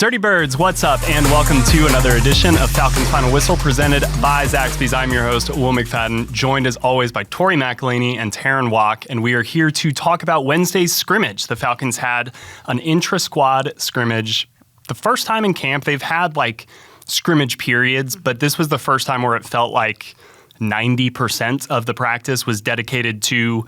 Dirty Birds, what's up? And welcome to another edition of Falcons Final Whistle presented by Zaxby's. I'm your host, Will McFadden, joined as always by Tori McElhaney and Terrin Waack, and we are here to talk about Wednesday's scrimmage. The Falcons had an intra-squad scrimmage. The first time in camp, they've had scrimmage periods, but this was the first time where it felt like 90% of the practice was dedicated to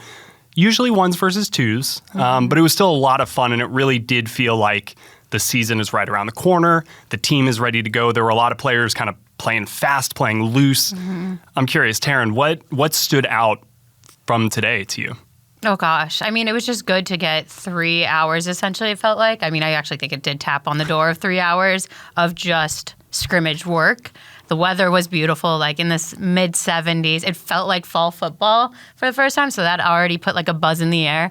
usually ones versus twos, but it was still a lot of fun, and it really did feel like the season is right around the corner. The team is ready to go. There were a lot of players kind of playing fast, playing loose. I'm curious, Terrin, what stood out from today to you? Oh, gosh. I mean, it was just good to get 3 hours, essentially, it felt like. I mean, I actually think it did tap on the door of 3 hours of just scrimmage work. The weather was beautiful, in this mid-70s. It felt like fall football for the first time, so that already put a buzz in the air.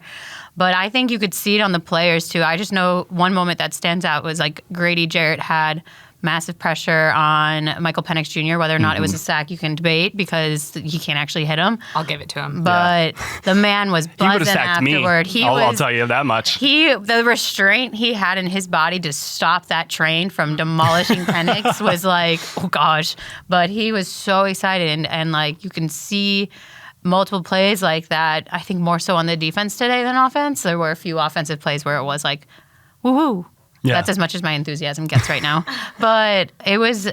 But I think you could see it on the players, too. I just know one moment that stands out was, Grady Jarrett had massive pressure on Michael Penix Jr., whether or not it was a sack you can debate because he can't actually hit him. I'll give it to him. But the man was buzzing afterward. I'll tell you that much. The restraint he had in his body to stop that train from demolishing Penix was oh gosh. But he was so excited and you can see multiple plays like that. I think more so on the defense today than offense. There were a few offensive plays where it was woohoo. Yeah. That's as much as my enthusiasm gets right now. But it was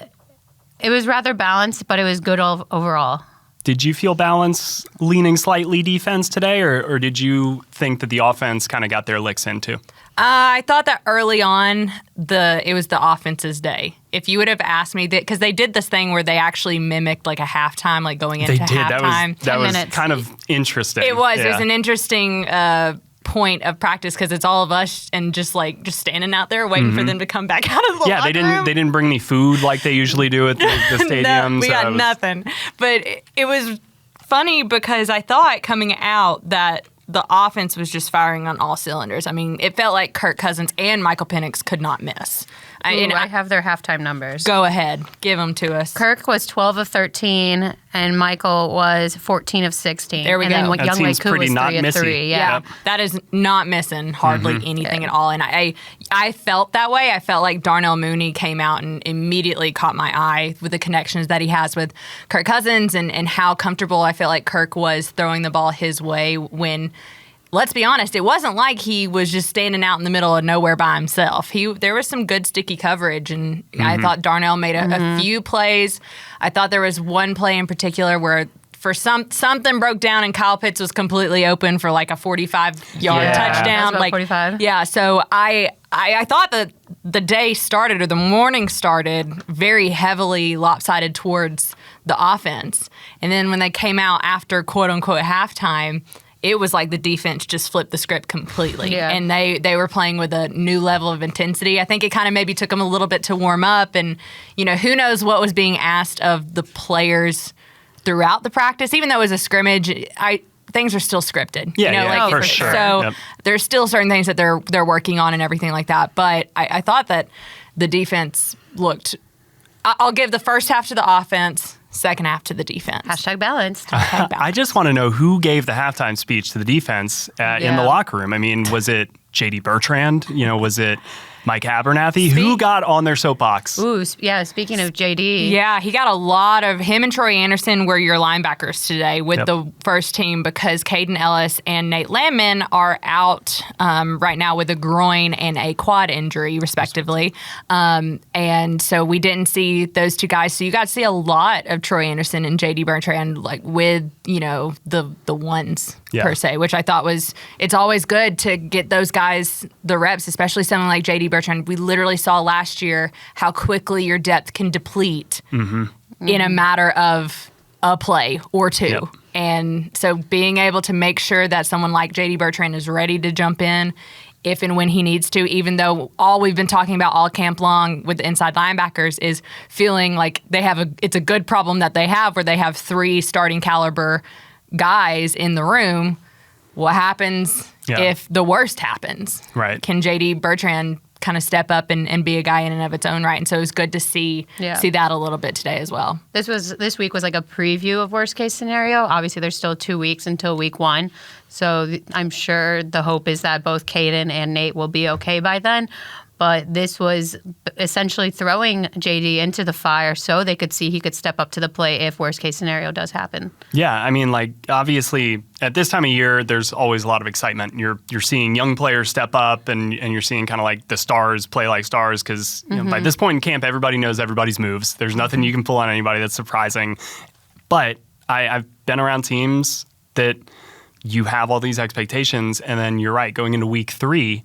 rather balanced, but it was good overall. Did you feel balance leaning slightly defense today, or did you think that the offense kind of got their licks into? I thought that early on, it was the offense's day. If you would have asked me that, because they did this thing where they actually mimicked a halftime, going into halftime. That was kind of interesting. It was. Yeah. It was an interesting point of practice because it's all of us and just standing out there waiting for them to come back out of the locker room. They didn't bring any food like they usually do at the stadium. No, we got nothing. But it was funny because I thought coming out that the offense was just firing on all cylinders. I mean, it felt like Kirk Cousins and Michael Penix could not miss. I have their halftime numbers. Go ahead. Give them to us. Kirk was 12 of 13, and Michael was 14 of 16. There we go. And then Young Wei Koo was 3 of 3. Yeah. That is not missing hardly anything at all. And I felt that way. I felt like Darnell Mooney came out and immediately caught my eye with the connections that he has with Kirk Cousins and how comfortable I felt like Kirk was throwing the ball his way when, let's be honest, it wasn't like he was just standing out in the middle of nowhere by himself. There was some good sticky coverage, and I thought Darnell made a few plays. I thought there was one play in particular where something broke down and Kyle Pitts was completely open for a 45-yard touchdown. 45. Yeah, so I thought that the day started or the morning started very heavily lopsided towards the offense. And then when they came out after quote-unquote halftime, it was like the defense just flipped the script completely. Yeah. And they were playing with a new level of intensity. I think it kind of maybe took them a little bit to warm up. And, who knows what was being asked of the players throughout the practice. Even though it was a scrimmage, things are still scripted. For sure. So there's still certain things that they're working on and everything like that. But I thought that the defense looked – I'll give the first half to the offense – second half to the defense. Hashtag balanced. I just want to know who gave the halftime speech to the defense in the locker room. I mean, was it J.D. Bertrand? Was it Mike Abernathy? Who got on their soapbox? Ooh, yeah, speaking of J.D. Yeah, he got a lot of – him and Troy Anderson were your linebackers today with the first team because Caden Ellis and Nate Landman are out right now with a groin and a quad injury, respectively. And so we didn't see those two guys. So you got to see a lot of Troy Anderson and J.D. Bertrand with, the ones per se, which I thought was – it's always good to get those guys the reps, especially someone like J.D. Bertrand. We literally saw last year how quickly your depth can deplete in a matter of a play or two. Yep. And so being able to make sure that someone like J.D. Bertrand is ready to jump in if and when he needs to, even though all we've been talking about all camp long with the inside linebackers is feeling like it's a good problem that they have where they have 3 starting caliber guys in the room. What happens if the worst happens? Right. Can J.D. Bertrand kind of step up and be a guy in and of its own right? And so it was good to see that a little bit today as well. This week was like a preview of worst case scenario. Obviously, there's still 2 weeks until week 1. So I'm sure the hope is that both Caden and Nate will be okay by then. But this was essentially throwing JD into the fire so they could see he could step up to the plate if worst case scenario does happen. Yeah, I mean, like, obviously, at this time of year, there's always a lot of excitement. You're seeing young players step up, and you're seeing kind of like the stars play like stars because by this point in camp, everybody knows everybody's moves. There's nothing you can pull on anybody that's surprising. But I've been around teams that you have all these expectations, and then you're right, going into week 3,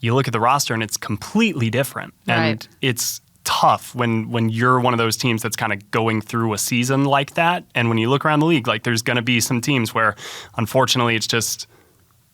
you look at the roster and it's completely different. And it's tough when you're one of those teams that's kind of going through a season like that. And when you look around the league, like there's going to be some teams where unfortunately it's just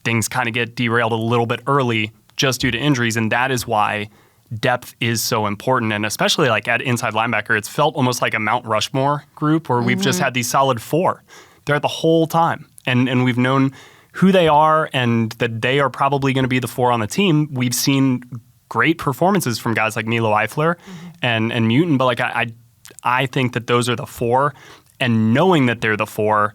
things kind of get derailed a little bit early just due to injuries. And that is why depth is so important. And especially like at inside linebacker, it's felt almost like a Mount Rushmore group where we've just had these solid 4. They're the whole time. And we've known who they are and that they are probably going to be the 4 on the team. We've seen great performances from guys like Milo Eifler and Mutant, but like I think that those are the 4, and knowing that they're the 4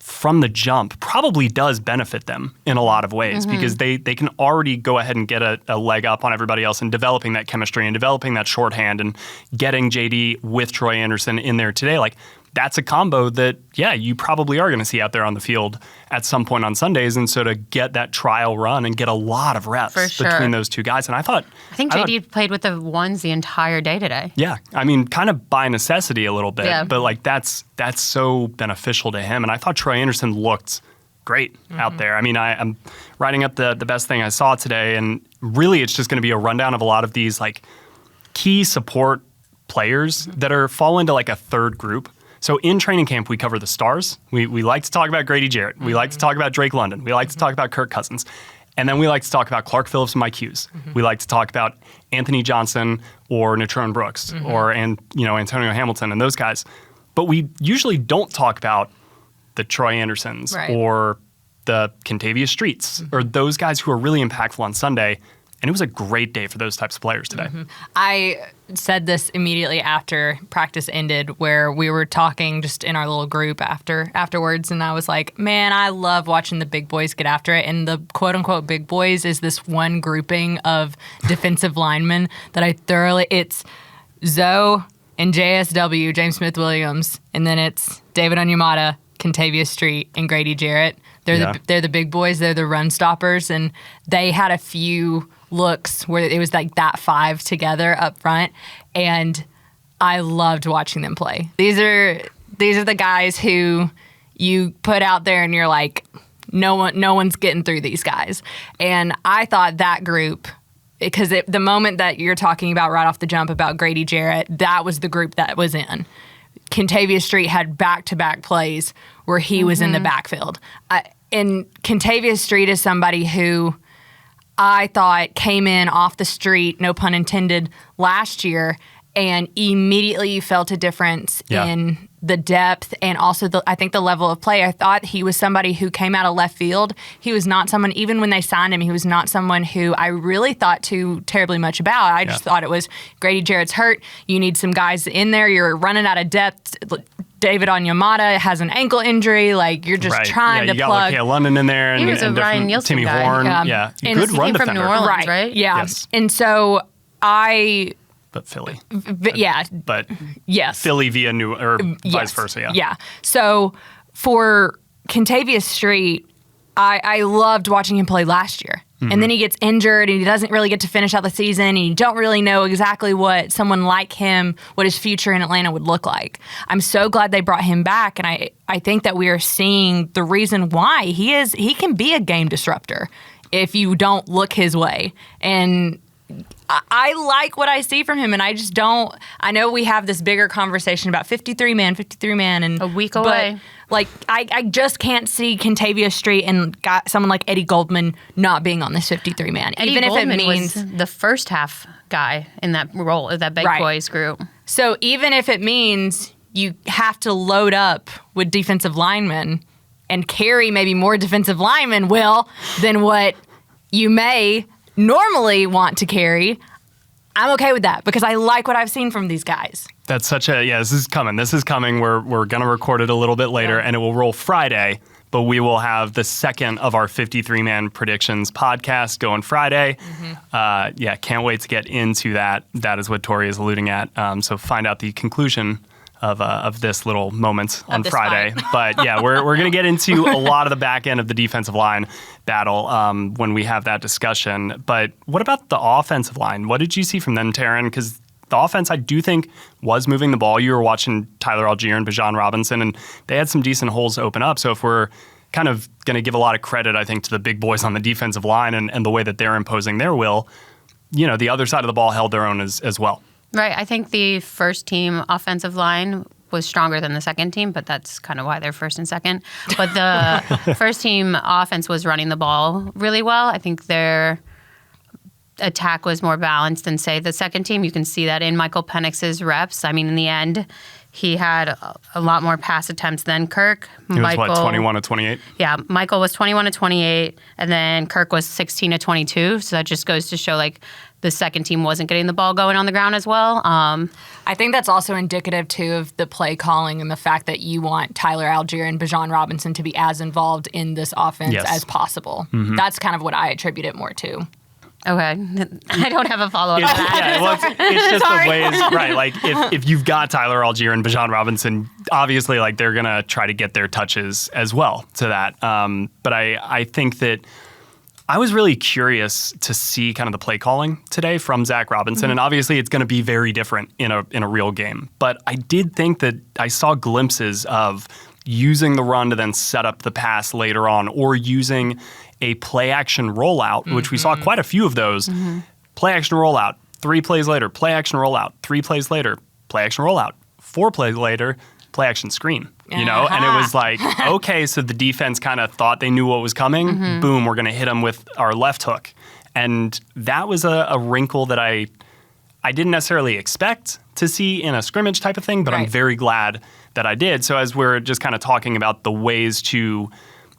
from the jump probably does benefit them in a lot of ways because they can already go ahead and get a leg up on everybody else in developing that chemistry and developing that shorthand and getting JD with Troy Anderson in there today. Like, that's a combo that, yeah, you probably are going to see out there on the field at some point on Sundays. And so to get that trial run and get a lot of reps between those two guys. And I think JD played with the ones the entire day today. Yeah. I mean, kind of by necessity a little bit, but like that's so beneficial to him. And I thought Troy Anderson looked great out there. I mean, I'm writing up the best thing I saw today. And really, it's just going to be a rundown of a lot of these like key support players that fall into like a third group. So in training camp, we cover the stars. We like to talk about Grady Jarrett. We like to talk about Drake London. We like to talk about Kirk Cousins. And then we like to talk about Clark Phillips and Mike Hughes. We like to talk about Anthony Johnson or Natrone Brooks or Antonio Hamilton and those guys. But we usually don't talk about the Troy Andersons or the Kentavious Streets or those guys who are really impactful on Sunday. And it was a great day for those types of players today. I said this immediately after practice ended where we were talking just in our little group afterwards, and I was like, man, I love watching the big boys get after it. And the quote-unquote big boys is this one grouping of defensive linemen that it's Zoe and JSW, James Smith-Williams, and then it's David Onyemata, Kentavious Street, and Grady Jarrett. They're the big boys. They're the run stoppers, and they had a few looks where it was like that 5 together up front, and I loved watching them play. These are the guys who you put out there, and you're like, no one's getting through these guys. And I thought that group, because the moment that you're talking about right off the jump about Grady Jarrett, that was the group that was in. Kentavious Street had back-to-back plays where he was in the backfield. And Kentavious Street is somebody who I thought came in off the street, no pun intended, last year, and immediately you felt a difference in the depth and also I think the level of play. I thought he was somebody who came out of left field. He was not someone, even when they signed him, he was not someone who I really thought too terribly much about. I just thought it was Grady Jarrett's hurt. You need some guys in there. You're running out of depth. David Onyemata has an ankle injury. Like, you're just trying to plug. You got like London in there. He was a Ryan Nielsen Timmy guy. Horn. Yeah. Good run defender. From New Orleans, right? Yeah. Yes. And so But Philly. But yes. Philly via vice versa, Yeah. So for Kentavious Street, I loved watching him play last year. And then he gets injured and he doesn't really get to finish out the season. And you don't really know exactly what someone like him, what his future in Atlanta would look like. I'm so glad they brought him back. And I think that we are seeing the reason why he can be a game disruptor if you don't look his way. And I like what I see from him, and I just don't. I know we have this bigger conversation about 53 man, and a week away. But like, I just can't see Kentavious Street and someone like Eddie Goldman not being on this 53 man. Even if it means was the first half guy in that role, that big boys group. So even if it means you have to load up with defensive linemen and carry maybe more defensive linemen, than what you may normally want to carry, I'm okay with that because I like what I've seen from these guys. That's this is coming. This is coming. We're going to record it a little bit later and it will roll Friday but we will have the second of our 53-man predictions podcast going Friday. Can't wait to get into that. That is what Tori is alluding at. So find out the conclusion of this little moment on Friday. But yeah, we're going to get into a lot of the back end of the defensive line battle when we have that discussion. But what about the offensive line? What did you see from them, Terrin? Because the offense, I do think, was moving the ball. You were watching Tyler Algier and Bijan Robinson, and they had some decent holes to open up. So if we're kind of going to give a lot of credit, I think, to the big boys on the defensive line and the way that they're imposing their will, the other side of the ball held their own as well. Right. I think the first team offensive line was stronger than the second team, but that's kind of why they're first and second. But the first team offense was running the ball really well. I think their attack was more balanced than, say, the second team. You can see that in Michael Penix's reps. I mean, in the end, he had a lot more pass attempts than Kirk. He was, 21 to 28? Yeah, Michael was 21 to 28, and then Kirk was 16 to 22. So that just goes to show, the second team wasn't getting the ball going on the ground as well. I think that's also indicative, too, of the play calling and the fact that you want Tyler Algier and Bijan Robinson to be as involved in this offense as possible. That's kind of what I attribute it more to. Okay. I don't have a follow-up to that. Yeah, well, it's just the ways, right? If you've got Tyler Algier and Bijan Robinson, obviously, they're going to try to get their touches as well to that. But I think that I was really curious to see kind of the play calling today from Zach Robinson, and obviously it's going to be very different in a real game. But I did think that I saw glimpses of using the run to then set up the pass later on, or using a play-action rollout, which we saw quite a few of those. Play-action rollout, 3 plays later, play-action rollout, 3 plays later, play-action rollout, 4 plays later, play-action screen. And it was okay, so the defense kind of thought they knew what was coming. Boom, we're going to hit them with our left hook. And that was a wrinkle that I didn't necessarily expect to see in a scrimmage type of thing, but I'm very glad that I did. So as we're just kind of talking about the ways to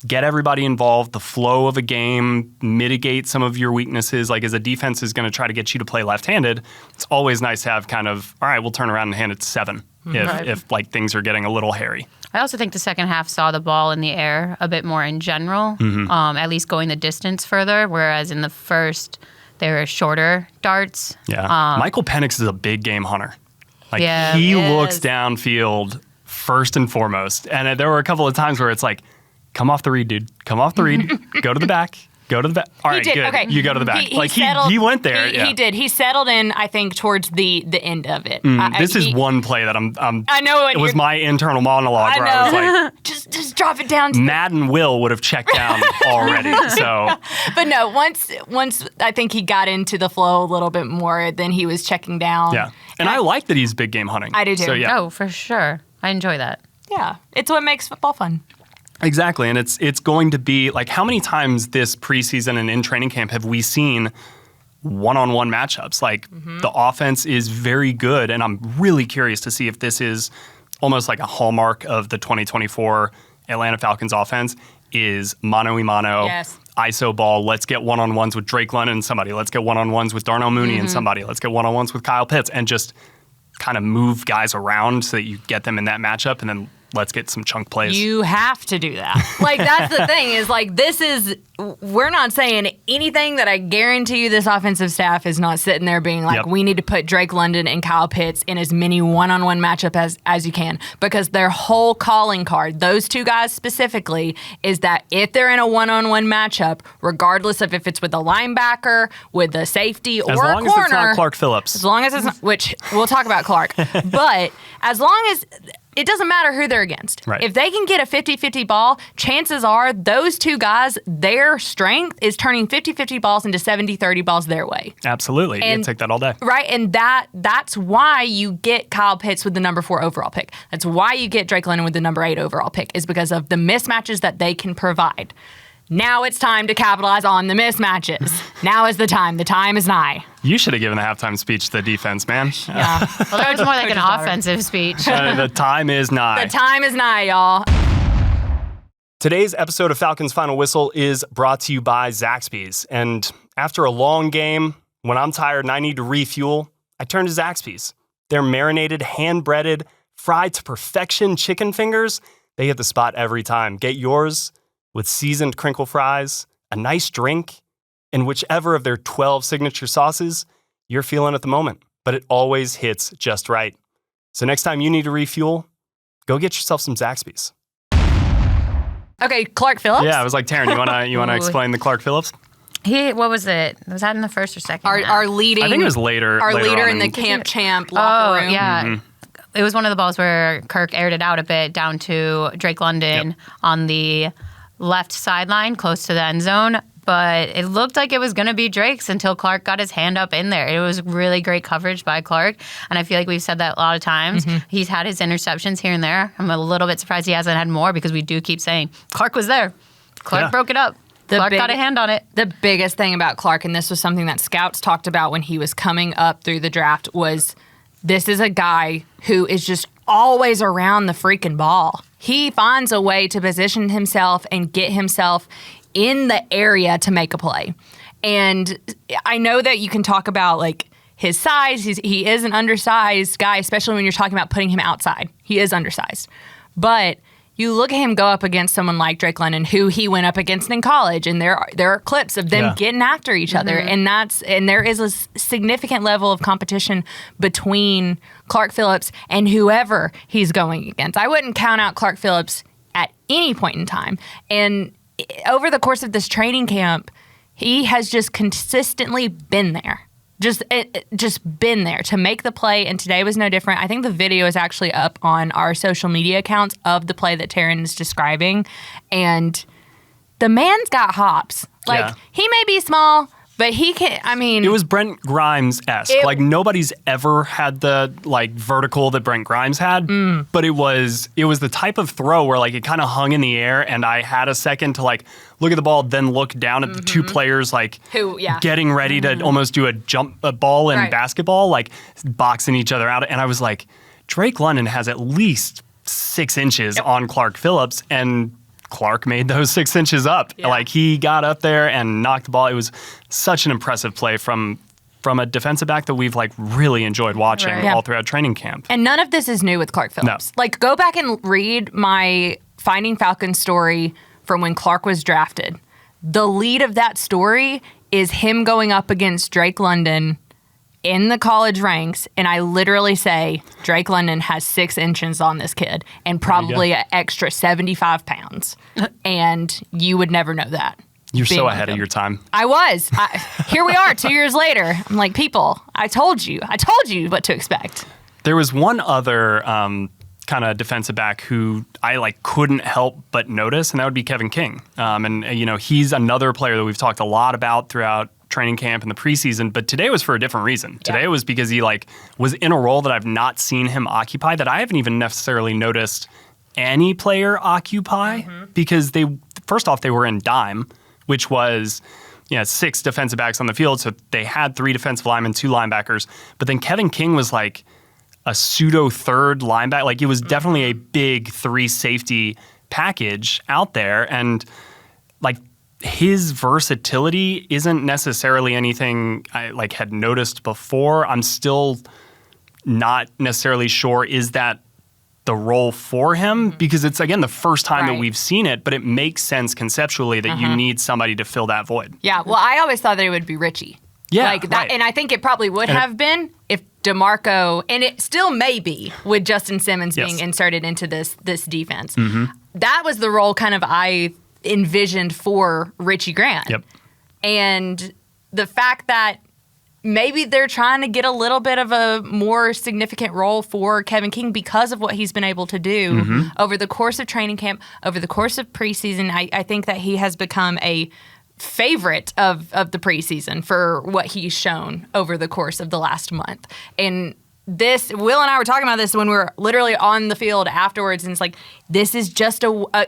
get everybody involved, the flow of a game, mitigate some of your weaknesses. As a defense is going to try to get you to play left-handed, it's always nice to have kind of, all right, we'll turn around and hand it to 7 if things are getting a little hairy. I also think the second half saw the ball in the air a bit more in general, at least going the distance further, whereas in the first, they were shorter darts. Yeah. Michael Penix is a big game hunter. He looks downfield first and foremost. And there were a couple of times where it's come off the read, dude. Come off the read. Go to the back. Go to the back. All right, good. Okay. You go to the back. He went there. He did. He settled in, I think, towards the end of it. This is one play that I know it was my internal monologue where I was just drop it down. Matt and Will would have checked down already. So, but no, once I think he got into the flow a little bit more, then he was checking down. Yeah, and I like that he's big game hunting. I do too. So, yeah. Oh, for sure. I enjoy that. Yeah, it's what makes football fun. Exactly, and it's going to be how many times this preseason and in training camp have we seen one-on-one matchups? The offense is very good, and I'm really curious to see if this is almost like a hallmark of the 2024 Atlanta Falcons offense is mano-a-mano, ISO ball. Let's get one-on-ones with Drake London and somebody. Let's get one-on-ones with Darnell Mooney and somebody. Let's get one-on-ones with Kyle Pitts, and just kind of move guys around so that you get them in that matchup, and then let's get some chunk plays. You have to do that. That's the thing is we're not saying anything that I guarantee you this offensive staff is not sitting there being we need to put Drake London and Kyle Pitts in as many one-on-one matchup as you can, because their whole calling card, those two guys specifically, is that if they're in a one-on-one matchup, regardless of if it's with a linebacker, with a safety, or a corner. As long as it's not Clark Phillips. As long as it's not, which we'll talk about Clark. But as long as it doesn't matter who they're against. Right. If they can get a 50-50 ball, chances are those two guys, their strength is turning 50-50 balls into 70-30 balls their way. Absolutely. You can take that all day. Right, and that's why you get Kyle Pitts with the number 4 overall pick. That's why you get Drake London with the number 8 overall pick, is because of the mismatches that they can provide. Now it's time to capitalize on the mismatches. Now is the time. The time is nigh. You should have given the halftime speech to the defense, man. Yeah. Well, that was more like an offensive speech. The time is nigh. The time is nigh, y'all. Today's episode of Falcons Final Whistle is brought to you by Zaxby's. And after a long game, when I'm tired and I need to refuel, I turn to Zaxby's. Their marinated, hand-breaded, fried to perfection chicken fingers, they hit the spot every time. Get yours with seasoned crinkle fries, a nice drink, and whichever of their 12 signature sauces you're feeling at the moment. But it always hits just right. So next time you need to refuel, go get yourself some Zaxby's. Okay, Clark Phillips? Yeah, I was like, Terrin, you wanna explain the Clark Phillips? What was it? Was that in the first or second? Our leading. I think it was later. Our later leader on in the camp champ locker room. Yeah. Mm-hmm. It was one of the balls where Kirk aired it out a bit down to Drake London on the left sideline, close to the end zone. But it looked like it was going to be Drake's until Clark got his hand up in there. It was really great coverage by Clark. And I feel like we've said that a lot of times. Mm-hmm. He's had his interceptions here and there. I'm a little bit surprised he hasn't had more because we do keep saying Clark was there. Clark broke it up. Clark got a hand on it. The biggest thing about Clark, and this was something that scouts talked about when he was coming up through the draft, was this is a guy who is just always around the freaking ball. He finds a way to position himself and get himself in the area to make a play. And I know that you can talk about like his size. He is an undersized guy, especially when you're talking about putting him outside. He is undersized. But you look at him go up against someone like Drake London, who he went up against in college, and there are clips of them getting after each other, and there is a significant level of competition between Clark Phillips and whoever he's going against. I wouldn't count out Clark Phillips at any point in time. And over the course of this training camp, he has just consistently been there. Just been there to make the play, and today was no different. I think the video is actually up on our social media accounts of the play that Terrin is describing, and the man's got hops. Like, he may be small, but he can, I mean... It was Brent Grimes-esque. Like, nobody's ever had the, like, vertical that Brent Grimes had, but it was the type of throw where, like, it kind of hung in the air, and I had a second to, like, look at the ball, then look down at the two players, like, getting ready to almost do a ball in basketball, like, boxing each other out. And I was like, Drake London has at least 6 inches on Clark Phillips, and Clark made those 6 inches up. Like, he got up there and knocked the ball. It was such an impressive play from a defensive back that we've, like, really enjoyed watching all throughout training camp. And none of this is new with Clark Phillips. No. Like, go back and read my Finding Falcons story from when Clark was drafted. The lead of that story is him going up against Drake London in the college ranks, and I literally say Drake London has 6 inches on this kid and probably an extra 75 pounds. And you would never know that. You're so ahead of your time. I was. Here we are 2 years later. I'm like, people, I told you what to expect. There was one other kind of defensive back who I like couldn't help but notice, and that would be Kevin King. And you know, he's another player that we've talked a lot about throughout training camp and the preseason, but today was for a different reason. Today was because he like was in a role that I've not seen him occupy, that I haven't even necessarily noticed any player occupy, because first off, they were in dime, which was 6 defensive backs on the field, so they had 3 defensive linemen, 2 linebackers, but then Kevin King was like a pseudo third linebacker. Like, it was definitely a big 3 safety package out there, and like his versatility isn't necessarily anything I like had noticed before. I'm still not necessarily sure, is that the role for him? Because it's, again, the first time that we've seen it, but it makes sense conceptually that you need somebody to fill that void. Yeah, well, I always thought that it would be Richie. Yeah, like that, and I think it probably would have been if DeMarco, and it still may be with Justin Simmons being inserted into this defense. That was the role kind of I envisioned for Richie Grant. And the fact that maybe they're trying to get a little bit of a more significant role for Kevin King because of what he's been able to do over the course of training camp, over the course of preseason. I think that he has become a favorite of the preseason for what he's shown over the course of the last month. And this, Will and I were talking about this when we were literally on the field afterwards, and it's like, this is just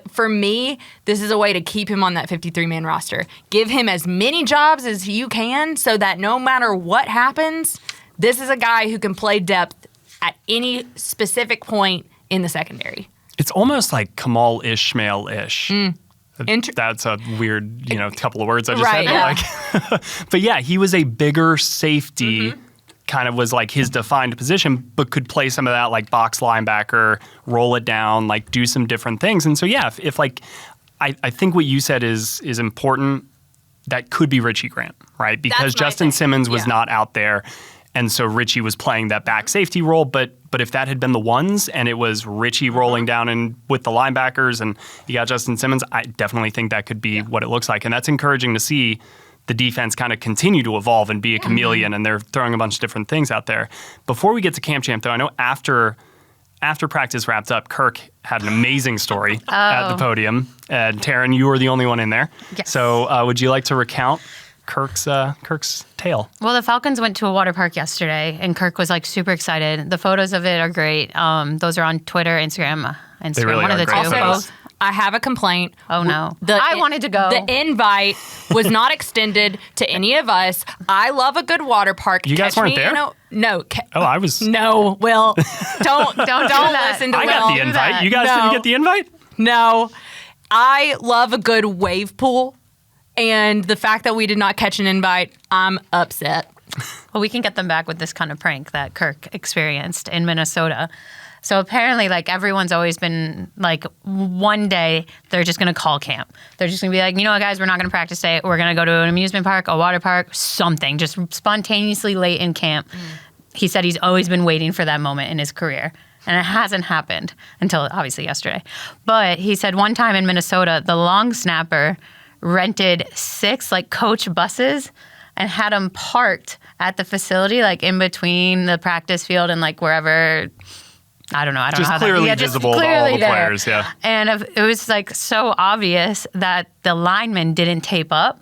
for me, this is a way to keep him on that 53-man roster. Give him as many jobs as you can so that no matter what happens, this is a guy who can play depth at any specific point in the secondary. It's almost like Kamal Ishmael-ish. That's a weird, couple of words I just said. Yeah. Like, but yeah, he was a bigger safety, kind of was like his defined position, but could play some of that like box linebacker, roll it down, like do some different things. And so yeah, if like I think what you said is important. That could be Richie Grant, right? Because Justin Simmons was not out there. And so Richie was playing that back safety role, but if that had been the ones and it was Richie rolling down in with the linebackers and you got Justin Simmons, I definitely think that could be what it looks like. And that's encouraging to see the defense kind of continue to evolve and be a chameleon, and they're throwing a bunch of different things out there. Before we get to Camp Champ, though, I know after practice wrapped up, Kirk had an amazing story at the podium. And Terrin, you were the only one in there. Yes. So would you like to recount Kirk's tale? Well, the Falcons went to a water park yesterday, and Kirk was like super excited. The photos of it are great. Those are on Twitter, Instagram. They really one are of the great two. photos. Both. I have a complaint. Oh, no. I wanted to go. The invite was not extended to any of us. I love a good water park. You guys weren't there? No. I was. No, Will. Don't that. listen to I Will. got the invite. You guys didn't get the invite? No. I love a good wave pool. And the fact that we did not catch an invite, I'm upset. Well, we can get them back with this kind of prank that Kirk experienced in Minnesota. So apparently, like, everyone's always been like, one day they're just going to call camp. They're just going to be like, you know what, guys, we're not going to practice today. We're going to go to an amusement park, a water park, something, just spontaneously late in camp. He said he's always been waiting for that moment in his career. And it hasn't happened until obviously yesterday. But he said one time in Minnesota, the long snapper rented 6 like coach buses and had them parked at the facility, like in between the practice field and like wherever. I don't know. I don't know how clearly that. Visible just to clearly all the there. players, yeah. And it was like so obvious that the linemen didn't tape up.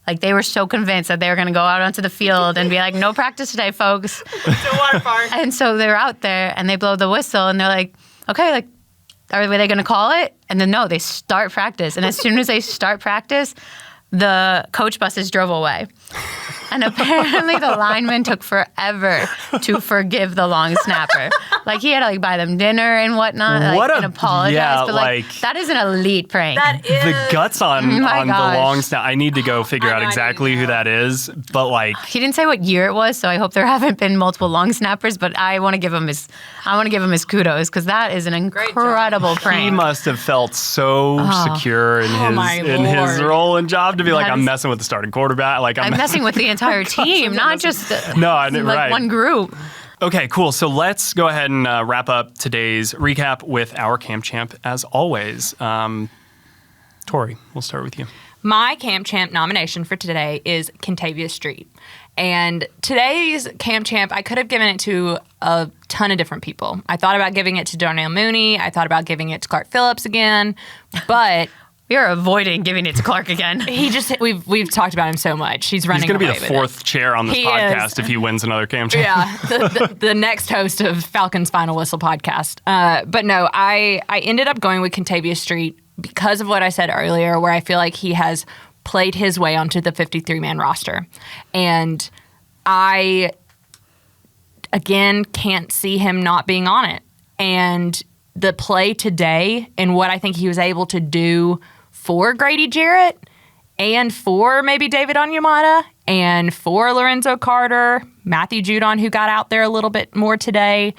Like they were so convinced that they were going to go out onto the field and be like, "No practice today, folks." It's a water park. And so they're out there and they blow the whistle and they're like, "Okay, like, are they going to call it?" And then no, they start practice. And as soon as they start practice, the coach buses drove away. And apparently the lineman took forever to forgive the long snapper. Like he had to like buy them dinner and whatnot, and apologize. Yeah, but like that is an elite prank. That is the guts on the gosh. long snap. I need to go figure out exactly who that is. But like He didn't say what year it was, so I hope there haven't been multiple long snappers. But I want to give him his kudos because that is an incredible prank. he must have felt so secure in his role and job to be like, I'm messing with the starting quarterback. Like I'm messing with the entire team, not just one group. Okay, cool. So let's go ahead and wrap up today's recap with our Camp Champ as always. Tori, we'll start with you. My Camp Champ nomination for today is Kentavious Street. And today's Camp Champ, I could have given it to a ton of different people. I thought about giving it to Darnell Mooney. I thought about giving it to Clark Phillips again. But we are avoiding giving it to Clark again. We've talked about him so much. He's running away with it. He's going to be the 4th chair on this podcast if he wins another Camp Champ. Yeah, the next host of Falcons Final Whistle Podcast. But no, I ended up going with Kentavious Street because of what I said earlier, where I feel like he has played his way onto the 53-man roster. And I, again, can't see him not being on it. And the play today and what I think he was able to do for Grady Jarrett and for maybe David Onyemata and for Lorenzo Carter, Matthew Judon, who got out there a little bit more today,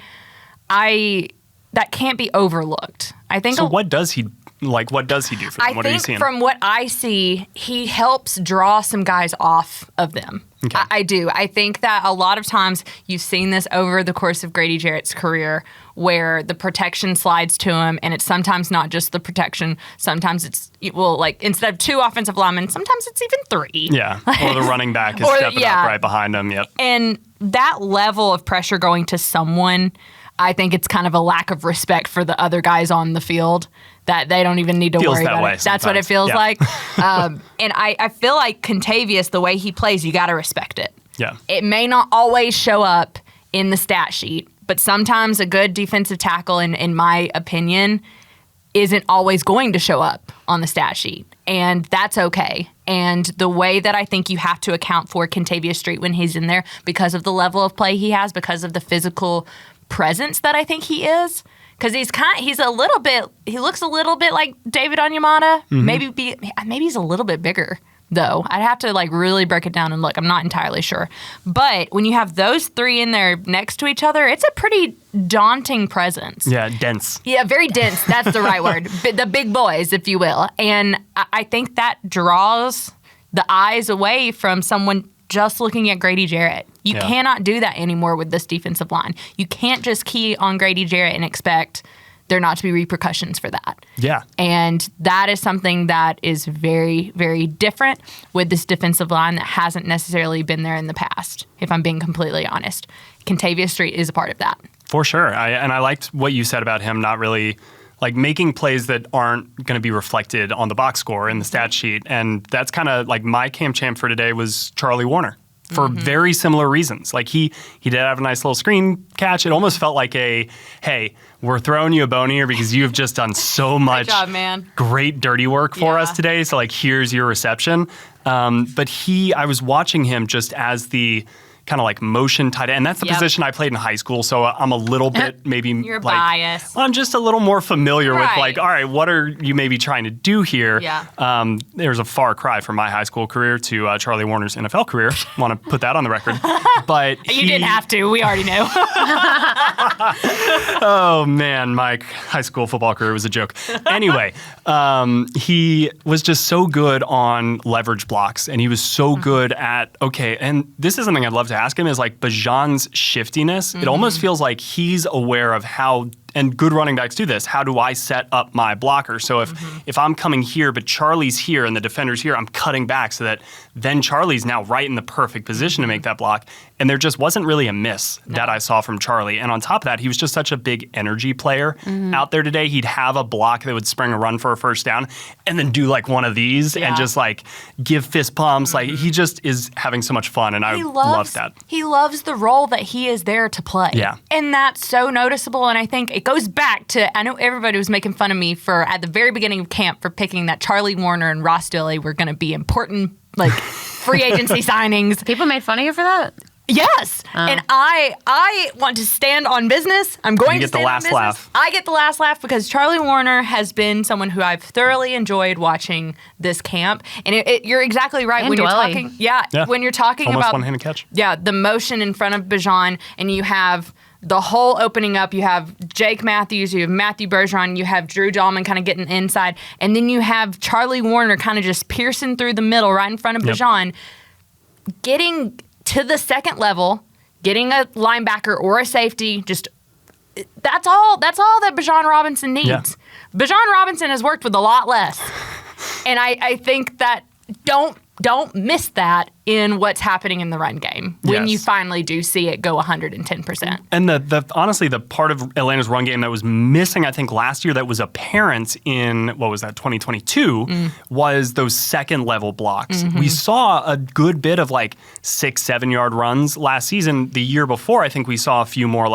that can't be overlooked. I think. So what does he do for them? What are you seeing? From what I see, he helps draw some guys off of them. Okay. I do. I think that a lot of times you've seen this over the course of Grady Jarrett's career where the protection slides to him, and it's sometimes not just the protection. Sometimes instead of 2 offensive linemen, sometimes it's even 3. Yeah, or the running back is stepping up right behind him. Yep. And that level of pressure going to someone, I think it's kind of a lack of respect for the other guys on the field that they don't even need to worry about it. That's what it feels like. And I feel like Kentavious, the way he plays, you got to respect it. Yeah. It may not always show up in the stat sheet, but sometimes a good defensive tackle, in my opinion, isn't always going to show up on the stat sheet. And that's okay. And the way that I think you have to account for Kentavious Street when he's in there, because of the level of play he has, because of the physical presence that I think he is, because he looks a little bit like David Onyemata. Mm-hmm. Maybe he's a little bit bigger though. I'd have to like really break it down and look. I'm not entirely sure. But when you have those three in there next to each other, it's a pretty daunting presence. Yeah, dense. Yeah, very dense. That's the right word. The big boys, if you will. And I think that draws the eyes away from someone just looking at Grady Jarrett. You cannot do that anymore with this defensive line. You can't just key on Grady Jarrett and expect there not to be repercussions for that. Yeah. And that is something that is very, very different with this defensive line that hasn't necessarily been there in the past, if I'm being completely honest. Kentavious Street is a part of that. For sure. I liked what you said about him not really like making plays that aren't going to be reflected on the box score in the stat sheet. And that's kind of like my camp champ for today was Charlie Warner for very similar reasons. Like he did have a nice little screen catch. It almost felt like hey, we're throwing you a bone here because you've just done so much job, man. Great dirty work for us today. So like, here's your reception. But I was watching him just as the kind of like motion tight end. And that's the position I played in high school. So I'm a little bit maybe You're like, biased. I'm just a little more familiar with like, all right, what are you maybe trying to do here? Yeah. There's a far cry from my high school career to Charlie Warner's NFL career. Want to put that on the record. But you didn't have to. We already knew. Oh man, my high school football career was a joke. Anyway, he was just so good on leverage blocks, and he was so good at and this is something I'd love to ask him is like Bijan's shiftiness. It almost feels like he's aware of how, and good running backs do this, how do I set up my blocker? So if I'm coming here, but Charlie's here and the defender's here, I'm cutting back so that then Charlie's now right in the perfect position to make that block. And there just wasn't really a miss that I saw from Charlie. And on top of that, he was just such a big energy player out there today. He'd have a block that would spring a run for a first down and then do like one of these and just like give fist pumps. Like he just is having so much fun, and I love that. He loves the role that he is there to play. Yeah. And that's so noticeable. And I think it goes back to, I know everybody was making fun of me for at the very beginning of camp for picking that Charlie Warner and Ross Dilley were going to be important like free agency signings. People made fun of you for that? Yes. And I want to stand on business. I'm going to stand on business. Laugh. I get the last laugh because Charlie Warner has been someone who I've thoroughly enjoyed watching this camp. And you're exactly right. And when Dwelly. you're talking, when you're talking almost about one-handed catch. Yeah, the motion in front of Bijan, and you have the whole opening up. You have Jake Matthews, you have Matthew Bergeron, you have Drew Dahlman kind of getting inside, and then you have Charlie Warner kind of just piercing through the middle right in front of Bijan, getting to the second level, getting a linebacker or a safety, just that's all that Bijan Robinson needs. Yeah. Bijan Robinson has worked with a lot less. And I think that don't miss that in what's happening in the run game when you finally do see it go 110%. And the honestly, the part of Atlanta's run game that was missing, I think, last year that was apparent in, 2022, was those second-level blocks. We saw a good bit of, 6-7 yard runs last season. The year before, I think we saw a few more,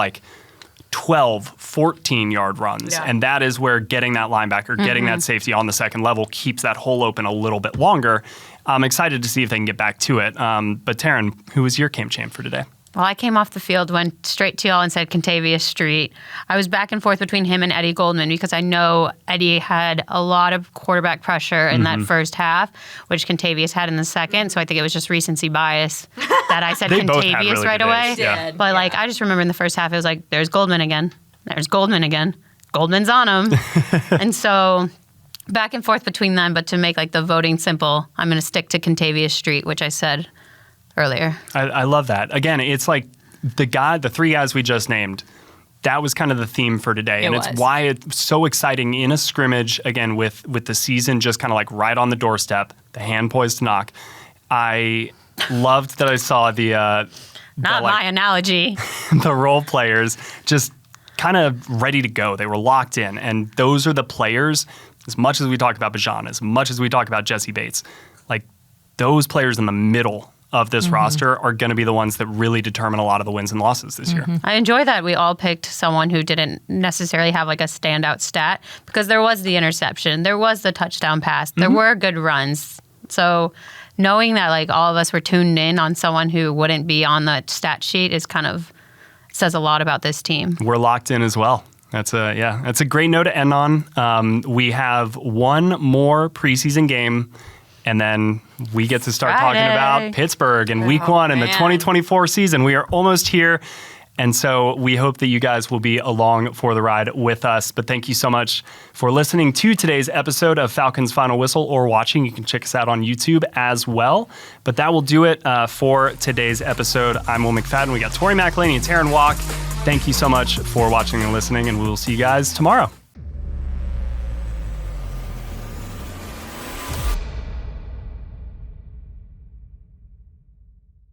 12, 14 yard runs. Yeah. And that is where getting that linebacker, getting that safety on the second level keeps that hole open a little bit longer. I'm excited to see if they can get back to it. But Terrin, who was your camp champ for today? Well, I came off the field, went straight to y'all and said Kentavious Street. I was back and forth between him and Eddie Goldman because I know Eddie had a lot of quarterback pressure in that first half, which Kentavious had in the second. So I think it was just recency bice that I said Kentavious really right away. Yeah. But I just remember in the first half, it was like, there's Goldman again. There's Goldman again. Goldman's on him. And so back and forth between them. But to make the voting simple, I'm going to stick to Kentavious Street, which I said earlier. I love that. Again, it's like the three guys we just named, that was kind of the theme for today. And it's why it's so exciting in a scrimmage, again, with the season just kind of right on the doorstep, the hand poised to knock. I loved that I saw Not my analogy. the role players just kind of ready to go. They were locked in. And those are the players, as much as we talk about Bijan, as much as we talk about Jesse Bates, those players in the middle of this roster are going to be the ones that really determine a lot of the wins and losses this year. I enjoy that we all picked someone who didn't necessarily have a standout stat because there was the interception, there was the touchdown pass, there were good runs. So knowing that all of us were tuned in on someone who wouldn't be on the stat sheet is kind of says a lot about this team. We're locked in as well. That's a great note to end on. We have one more preseason game And then we get to start Friday. talking about Pittsburgh and week 1 in the 2024 season. We are almost here. And so we hope that you guys will be along for the ride with us. But thank you so much for listening to today's episode of Falcons Final Whistle or watching. You can check us out on YouTube as well. But that will do it for today's episode. I'm Will McFadden. We got Tori McElhaney and Terrin Waack. Thank you so much for watching and listening, and we will see you guys tomorrow.